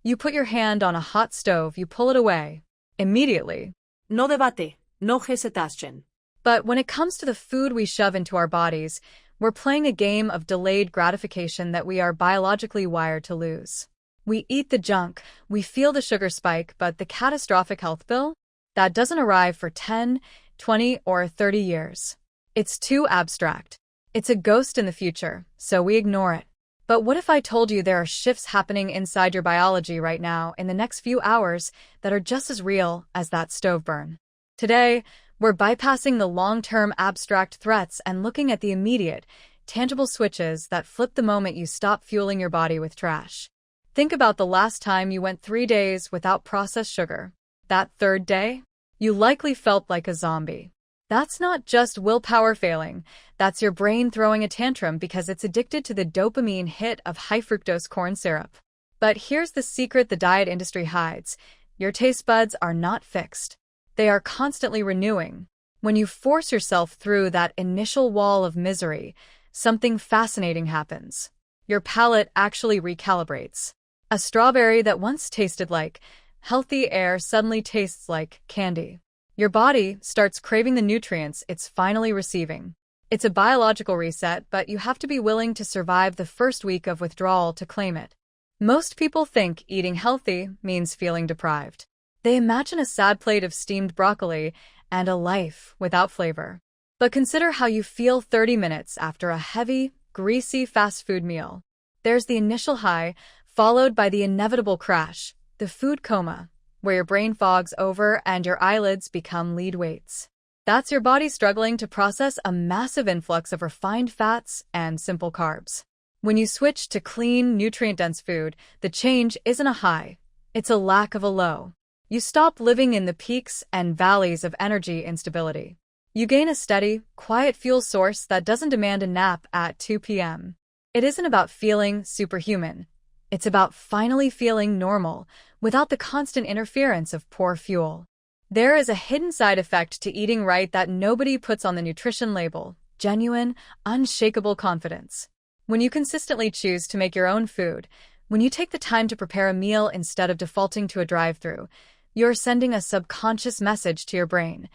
You put your hand on a hot stove, you pull it away. Immediately. No debate, no hesitation. But when it comes to the food we shove into our bodies, we're playing a game of delayed gratification that we are biologically wired to lose. We eat the junk, we feel the sugar spike, but the catastrophic health bill? That doesn't arrive for 10, 20, or 30 years. It's too abstract. It's a ghost in the future, so we ignore it. But what if I told you there are shifts happening inside your biology right now in the next few hours that are just as real as that stove burn? Today, we're bypassing the long-term abstract threats and looking at the immediate, tangible switches that flip the moment you stop fueling your body with trash. Think about the last time you went 3 days without processed sugar. That third day, you likely felt like a zombie. That's not just willpower failing, that's your brain throwing a tantrum because it's addicted to the dopamine hit of high-fructose corn syrup. But here's the secret the diet industry hides. Your taste buds are not fixed. They are constantly renewing. When you force yourself through that initial wall of misery, something fascinating happens. Your palate actually recalibrates. A strawberry that once tasted like healthy air suddenly tastes like candy. Your body starts craving the nutrients it's finally receiving. It's a biological reset, but you have to be willing to survive the first week of withdrawal to claim it. Most people think eating healthy means feeling deprived. They imagine a sad plate of steamed broccoli and a life without flavor. But consider how you feel 30 minutes after a heavy, greasy fast food meal. There's the initial high, followed by the inevitable crash, the food coma, where your brain fogs over and your eyelids become lead weights. That's your body struggling to process a massive influx of refined fats and simple carbs. When you switch to clean, nutrient-dense food, the change isn't a high, it's a lack of a low. You stop living in the peaks and valleys of energy instability. You gain a steady, quiet fuel source that doesn't demand a nap at 2 p.m. It isn't about feeling superhuman. It's about finally feeling normal, without the constant interference of poor fuel. There is a hidden side effect to eating right that nobody puts on the nutrition label: genuine, unshakable confidence. When you consistently choose to make your own food, when you take the time to prepare a meal instead of defaulting to a drive-thru, you're sending a subconscious message to your brain: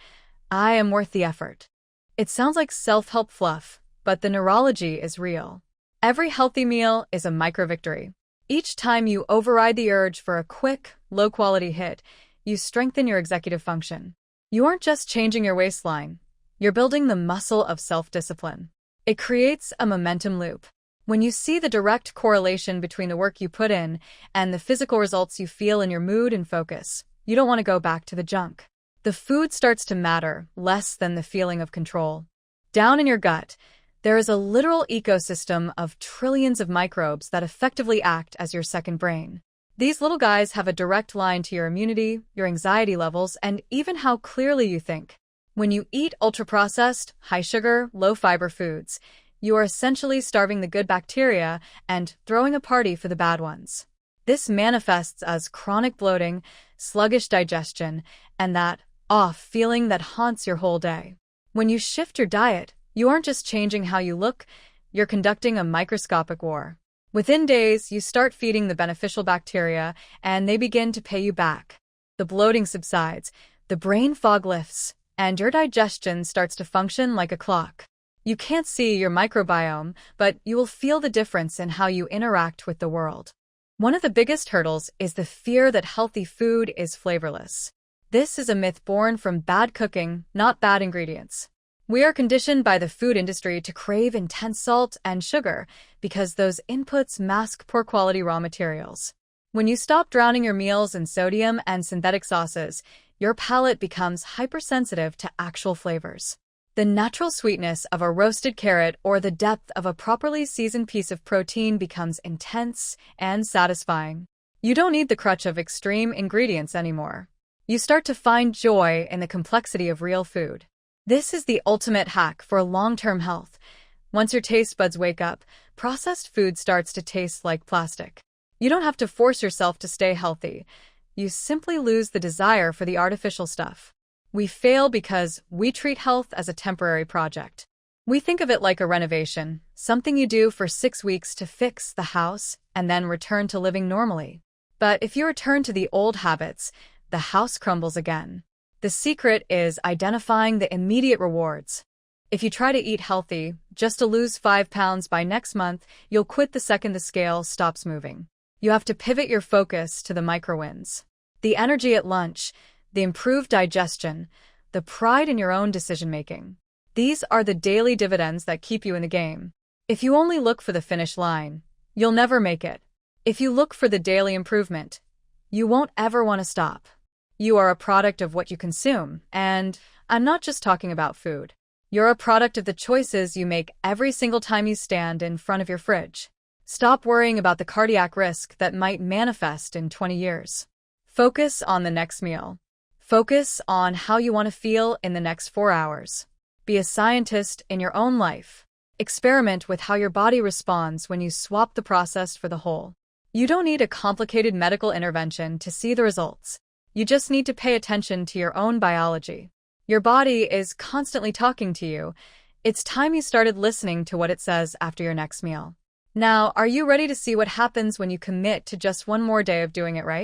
I am worth the effort. It sounds like self-help fluff, but the neurology is real. Every healthy meal is a micro-victory. Each time you override the urge for a quick, low-quality hit, you strengthen your executive function. You aren't just changing your waistline, you're building the muscle of self-discipline. It creates a momentum loop. When you see the direct correlation between the work you put in and the physical results you feel in your mood and focus, you don't want to go back to the junk. The food starts to matter less than the feeling of control. Down in your gut, there is a literal ecosystem of trillions of microbes that effectively act as your second brain. These little guys have a direct line to your immunity, your anxiety levels, and even how clearly you think. When you eat ultra-processed, high-sugar, low-fiber foods, you are essentially starving the good bacteria and throwing a party for the bad ones. This manifests as chronic bloating, sluggish digestion, and that off feeling that haunts your whole day. When you shift your diet, you aren't just changing how you look, you're conducting a microscopic war. Within days, you start feeding the beneficial bacteria, and they begin to pay you back. The bloating subsides, the brain fog lifts, and your digestion starts to function like a clock. You can't see your microbiome, but you will feel the difference in how you interact with the world. One of the biggest hurdles is the fear that healthy food is flavorless. This is a myth born from bad cooking, not bad ingredients. We are conditioned by the food industry to crave intense salt and sugar because those inputs mask poor quality raw materials. When you stop drowning your meals in sodium and synthetic sauces, your palate becomes hypersensitive to actual flavors. The natural sweetness of a roasted carrot or the depth of a properly seasoned piece of protein becomes intense and satisfying. You don't need the crutch of extreme ingredients anymore. You start to find joy in the complexity of real food. This is the ultimate hack for long-term health. Once your taste buds wake up, processed food starts to taste like plastic. You don't have to force yourself to stay healthy. You simply lose the desire for the artificial stuff. We fail because we treat health as a temporary project. We think of it like a renovation, something you do for 6 weeks to fix the house and then return to living normally. But if you return to the old habits, the house crumbles again. The secret is identifying the immediate rewards. If you try to eat healthy, just to lose 5 pounds by next month, you'll quit the second the scale stops moving. You have to pivot your focus to the micro-wins. The energy at lunch, the improved digestion, the pride in your own decision-making. These are the daily dividends that keep you in the game. If you only look for the finish line, you'll never make it. If you look for the daily improvement, you won't ever want to stop. You are a product of what you consume, and I'm not just talking about food. You're a product of the choices you make every single time you stand in front of your fridge. Stop worrying about the cardiac risk that might manifest in 20 years. Focus on the next meal. Focus on how you want to feel in the next 4 hours. Be a scientist in your own life. Experiment with how your body responds when you swap the processed for the whole. You don't need a complicated medical intervention to see the results. You just need to pay attention to your own biology. Your body is constantly talking to you. It's time you started listening to what it says after your next meal. Now, are you ready to see what happens when you commit to just one more day of doing it right?